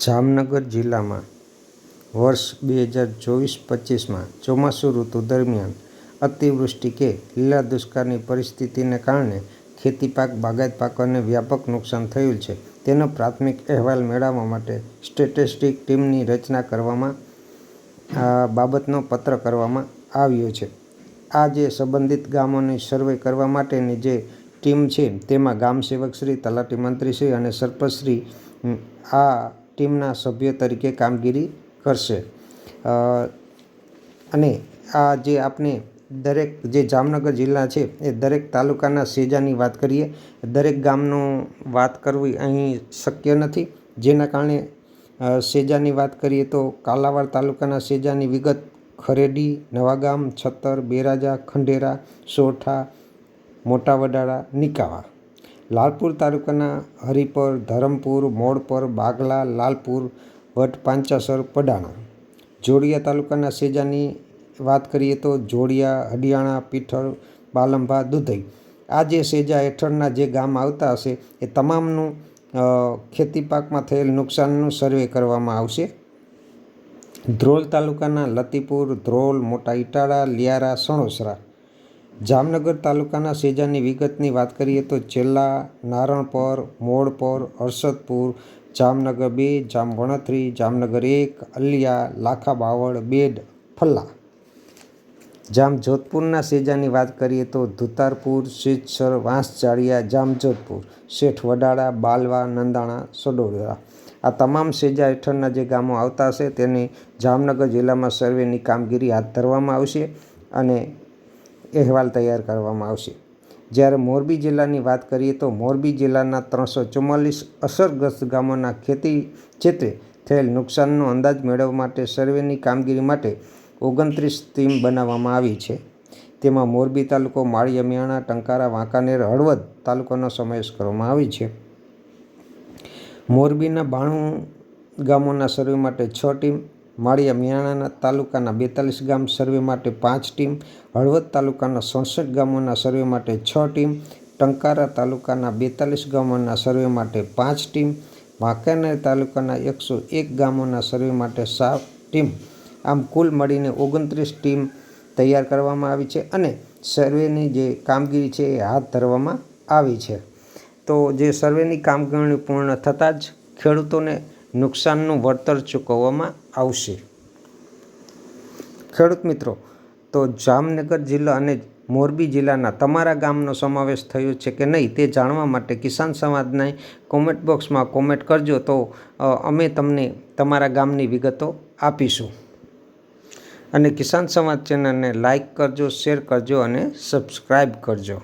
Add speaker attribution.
Speaker 1: જામનગર જિલ્લામાં વર્ષ 2024-25માં ચોમાસુ ઋતુ દરમિયાન અતિવૃષ્ટિ કે લીલા દુષ્કાળની પરિસ્થિતિને કારણે ખેતી પાક બાગાયત પાકોને વ્યાપક નુકસાન થયું છે. તેનો પ્રાથમિક અહેવાલ મેળવવા માટે સ્ટેટિસ્ટિક ટીમની રચના કરવામાં બાબતનો પત્ર કરવામાં આવ્યો છે. આ જે સંબંધિત ગામોની સર્વે કરવા માટેની જે ટીમ છે તેમાં ગામસેવકશ્રી, તલાટી મંત્રીશ્રી અને સરપંચશ્રી આ ટીમના સભ્યો તરીકે કામગીરી કરશે. અને આ જે આપણે દરેક જે જામનગર જિલ્લા છે એ દરેક તાલુકાના સેજાની વાત કરીએ, દરેક ગામનું વાત કરવી અહીં શક્ય નથી. જેના કારણે સેજાની વાત કરીએ તો કાલાવાડ તાલુકાના સેજાની વિગત: ખરેડી, નવાગામ, છત્તર, બેરાજા, ખંડેરા, સોરઠા, મોટા વડાળા, નિકાવા. લાલપુર તાલુકાના હરિપર, ધરમપુર, મોડપર, બાગલા, લાલપુર, વટ, પાંચાસર, પડાણા. જોડિયા તાલુકાના સેજાની વાત કરીએ તો જોડિયા, હડિયાણા, પીઠળ, બાલંભા, દુધઈ. આ જે સેજા હેઠળના જે ગામ આવતા હશે એ તમામનું ખેતી પાકમાં થયેલ નુકસાનનું સર્વે કરવામાં આવશે. ધ્રોલ તાલુકાના લતીપુર, ધ્રોલ, મોટા ઇટાળા, લિયારા, સણોસરા. જામનગર તાલુકાના સેજાની વિગતની વાત કરીએ તો ચેલા, નારણપર, મોડપર, હર્ષદપુર, જામનગર 2, જામવણથરી, જામનગર 1, અલિયા, લાખા બાવળ, બેડ, ફલ્લા. જામજોધપુરના સેજાની વાત કરીએ તો ધુતારપુર, સિદ્ધસર, વાંસજાળિયા, જામજોધપુર, શેઠ વડાળા, બાલવા, નંદાણા, સડોદરા. આ તમામ સેજા હેઠળના જે ગામો આવતા હશે તેની જામનગર જિલ્લામાં સર્વેની કામગીરી હાથ ધરવામાં આવશે અને અહેવાલ તૈયાર કરવામાં આવશે. જ્યારે મોરબી જિલ્લાની વાત કરીએ તો મોરબી જિલ્લાના 344 અસરગ્રસ્ત ગામોના ખેતી ક્ષેત્રે થયેલ નુકસાનનો અંદાજ મેળવવા માટે સર્વેની કામગીરી માટે 29 ટીમ બનાવવામાં આવી છે. તેમાં મોરબી તાલુકો, માળિયા મિયાણા, ટંકારા, વાંકાનેર, હળવદ તાલુકાનો સમાવેશ કરવામાં આવે છે. મોરબીના 92 ગામોના સર્વે માટે 6 ટીમ, માળિયા મિયાણા તાલુકાના 42 ગામ સર્વે માટે 5 ટીમ, હળવદ તાલુકાના 67 ગામોના સર્વે માટે 6 ટીમ, ટંકારા તાલુકાના 42 ગામોના સર્વે માટે 5 ટીમ, વાંકાનેર તાલુકાના 101 ગામોના સર્વે માટે 7 ટીમ. આમ કુલ મળીને 29 ટીમ તૈયાર કરવામાં આવી છે અને સર્વેની જે કામગીરી છે એ હાથ ધરવામાં આવી છે. તો જે સર્વેની કામગીરી પૂર્ણ થતાં જ ખેડૂતોને નુકસાનનું વળતર ચૂકવવામાં આવશે. ખેડૂત મિત્રો, તો જામનગર જિલ્લા અને મોરબી જિલ્લાના તમારા ગામનો સમાવેશ થયો છે કે નહીં તે જાણવા માટે કિસાન સંવાદના કોમેન્ટ બોક્સમાં કોમેન્ટ કરજો, તો અમે તમને તમારા ગામની વિગતો આપીશું. અને કિસાન સંવાદ ચેનલને લાઈક કરજો, શેર કરજો અને સબસ્ક્રાઈબ કરજો.